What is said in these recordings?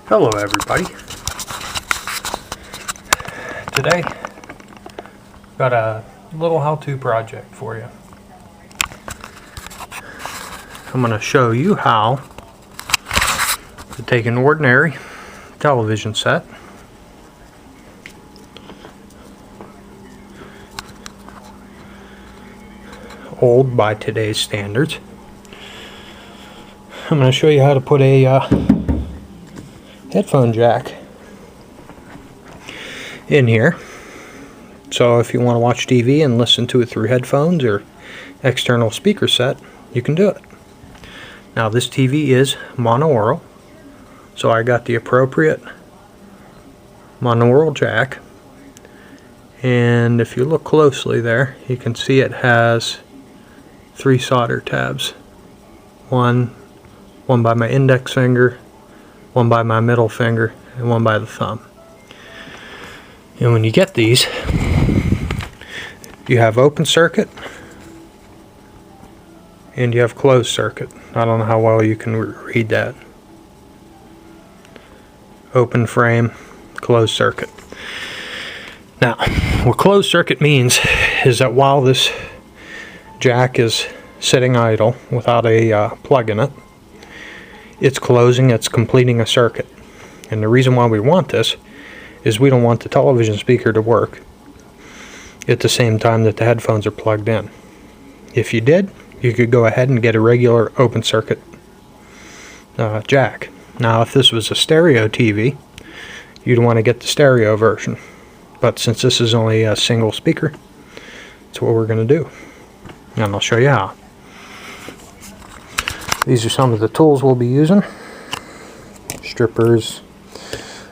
Hello everybody. Today got a little how-to project for you. I'm going to show you how to take an ordinary television set, old by today's standards. I'm going to show you how to put a headphone jack in here. So if you want to watch TV and listen to it through headphones or external speaker set, you can do it. Now this TV is monaural, so I got the appropriate monaural jack, and if you look closely there, you can see it has 3 solder tabs. One by my index finger, one by my middle finger, and one by the thumb. And when you get these, you have open circuit and you have closed circuit. I don't know how well you can read that. Open frame, closed circuit. Now, what closed circuit means is that while this jack is sitting idle without a plug in it, it's closing, it's completing a circuit. And the reason why we want this is we don't want the television speaker to work at the same time that the headphones are plugged in. If you did, you could go ahead and get a regular open circuit jack. Now if this was a stereo TV, you'd want to get the stereo version. But since this is only a single speaker, that's what we're going to do. And I'll show you how. These are some of the tools we'll be using. Strippers,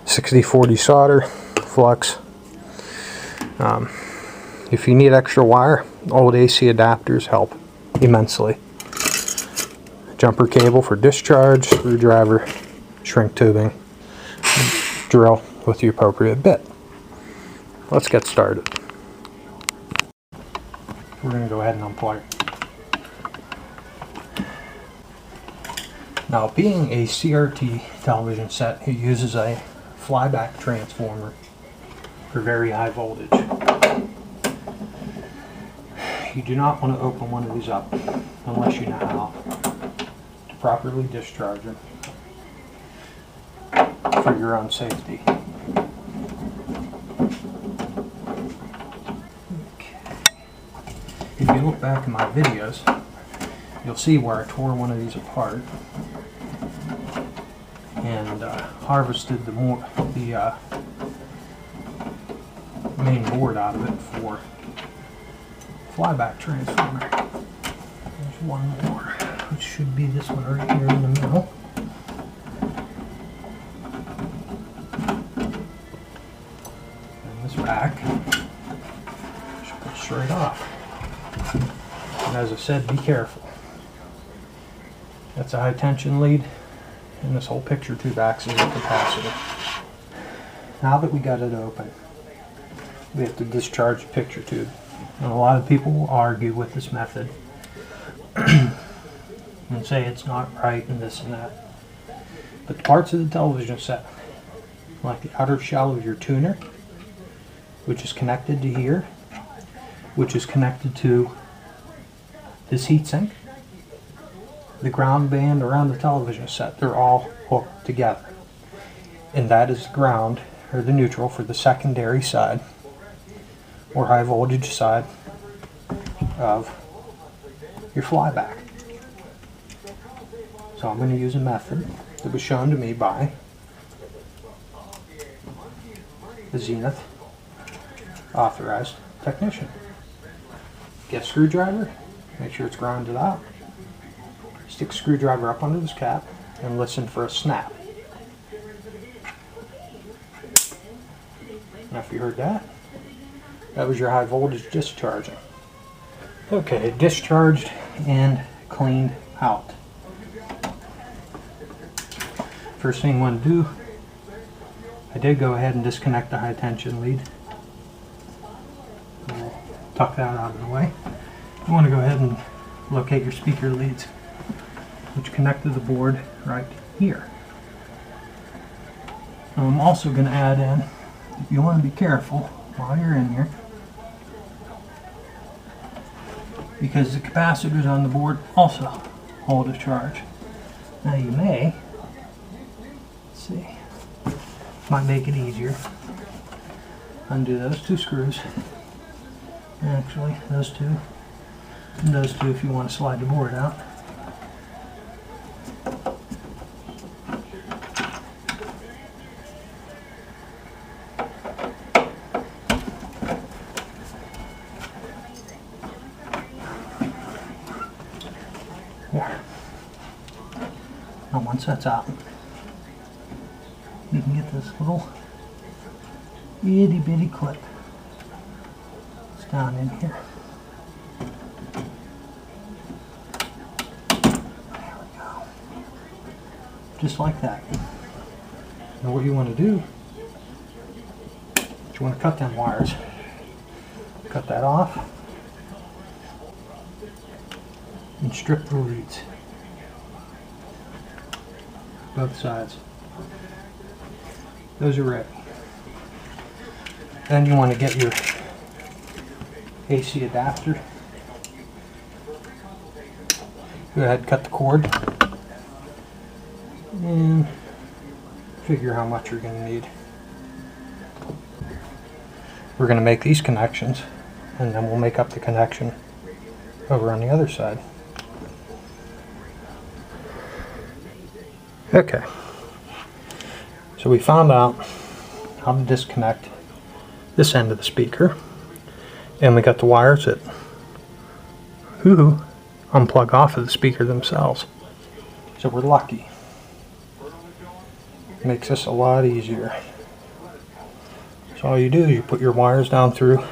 60-40 solder, flux. If you need extra wire, old AC adapters help immensely. Jumper cable for discharge, screwdriver, shrink tubing, drill with the appropriate bit. Let's get started. We're going to go ahead and unplug it. Now, being a CRT television set, it uses a flyback transformer for very high voltage. You do not want to open one of these up unless you know how to properly discharge them for your own safety. Okay. If you look back in my videos, you'll see where I tore one of these apart and harvested the main board out of it for flyback transformer. There's one more, which should be this one right here in the middle. And this back should go straight off. And as I said, be careful. That's a high tension lead, and this whole picture tube acts as a capacitor. Now that we got it open, we have to discharge the picture tube. And a lot of people will argue with this method and say it's not right and this and that. But the parts of the television set, like the outer shell of your tuner, which is connected to here, which is connected to this heatsink, the ground band around the television set, they're all hooked together. And that is the ground, or the neutral, for the secondary side, or high voltage side of your flyback. So I'm going to use a method that was shown to me by the Zenith authorized technician. Get a screwdriver, make sure it's grounded out. Stick a screwdriver up under this cap and listen for a snap. Now if you heard that, that was your high voltage discharging. Okay, discharged and cleaned out. First thing you want to do, I did go ahead and disconnect the high tension lead. I'll tuck that out of the way. You want to go ahead and locate your speaker leads, which connect to the board right here. I'm also going to add in, if you want to be careful while you're in here, because the capacitors on the board also hold a charge. Now you may, let's see, might make it easier, undo those two screws, actually those two, and those two if you want to slide the board out. There. Now once that's out, you can get this little itty bitty clip. It's down in here. There we go. Just like that. Now what you want to do is you want to cut them wires. Cut that off and strip the leads. Both sides. Those are ready. Then you want to get your AC adapter. Go ahead and cut the cord and figure how much you're going to need. We're going to make these connections and then we'll make up the connection over on the other side. Okay, so we found out how to disconnect this end of the speaker, and we got the wires that unplug off of the speaker themselves. So we're lucky. Makes this a lot easier. So all you do is you put your wires down through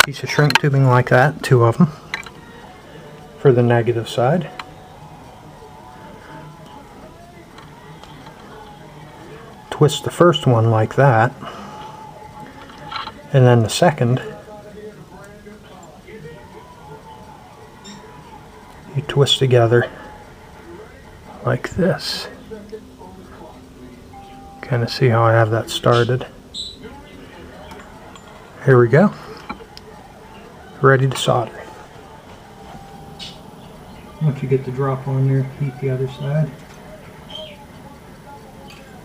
piece of shrink tubing like that, 2 of them for the negative side. Twist the first one like that, and then the second you twist together like this. Kind of see how I have that started. Here we go. Ready to solder. Once you get the drop on there, heat the other side.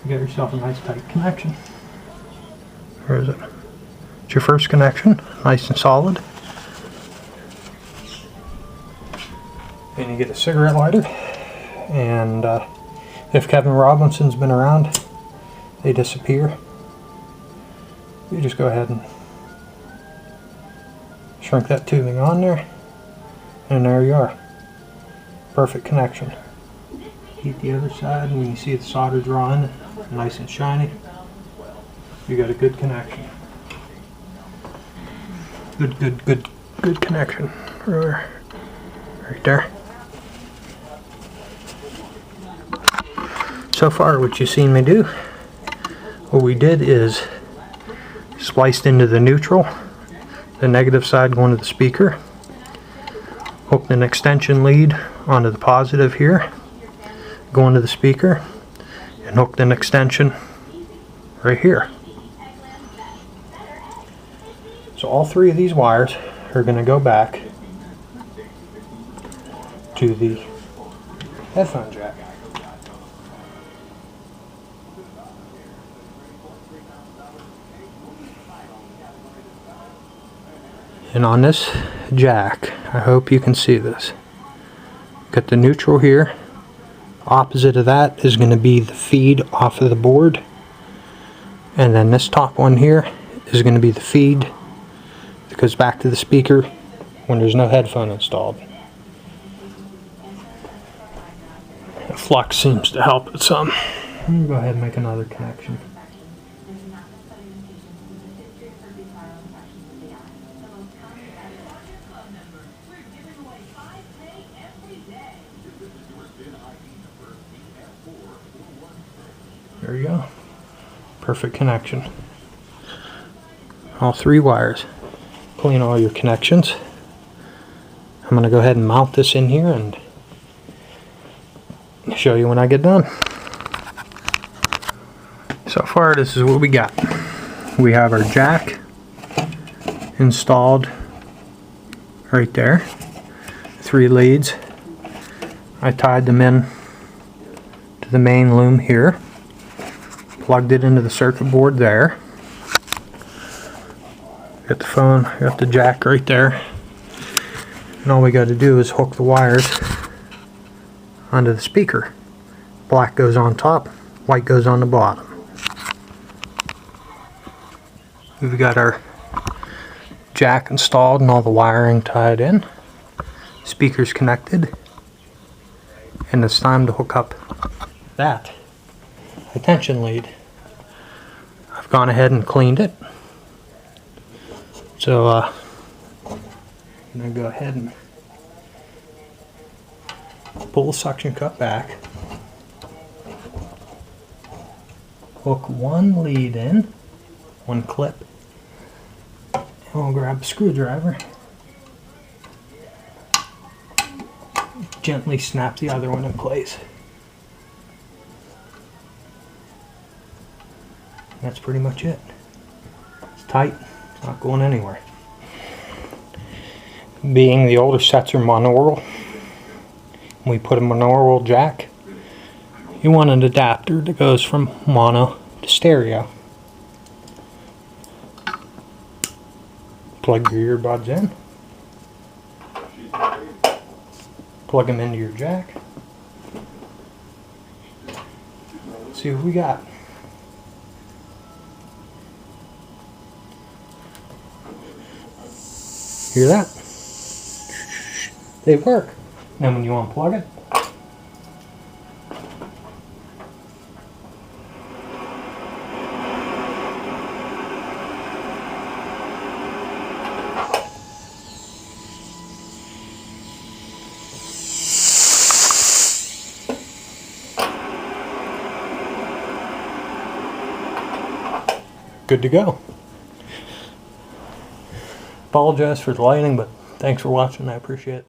You got yourself a nice tight connection. Where is it? It's your first connection, nice and solid. And you get a cigarette lighter. And if Kevin Robinson's been around, they disappear. You just go ahead and shrink that tubing on there, and there you are. Perfect connection. Heat the other side, and when you see the solder drawing nice and shiny, you got a good connection. Good connection. Right there. So far, what you've seen me do, what we did is spliced into the neutral, the negative side going to the speaker, hooked an extension lead onto the positive here, going to the speaker, and hooked an extension right here. So all 3 of these wires are going to go back to the headphone jack. And on this jack, I hope you can see this. Got the neutral here. Opposite of that is going to be the feed off of the board. And then this top one here is going to be the feed that goes back to the speaker when there's no headphone installed. The flux seems to help it some. I'm going to go ahead and make another connection. There you go. Perfect connection. All 3 wires. Clean all your connections. I'm going to go ahead and mount this in here and show you when I get done. So far, this is what we got. We have our jack installed right there. 3 leads. I tied them in to the main loom here. Plugged it into the circuit board there. Got the phone, got the jack right there. And all we got to do is hook the wires onto the speaker. Black goes on top, white goes on the bottom. We've got our jack installed and all the wiring tied in. Speakers connected. And it's time to hook up that retention lead. I've gone ahead and cleaned it. So I'm going to go ahead and pull the suction cup back. Hook one lead in, one clip. And we'll grab a screwdriver. Gently snap the other one in place. That's pretty much it. It's tight, it's not going anywhere. Being the older sets are monaural, we put a monaural jack. You want an adapter that goes from mono to stereo. Plug your earbuds in. Plug them into your jack. Let's see what we got. Hear that? They work. Then when you unplug it, good to go. Apologize for the lighting, but thanks for watching. I appreciate it.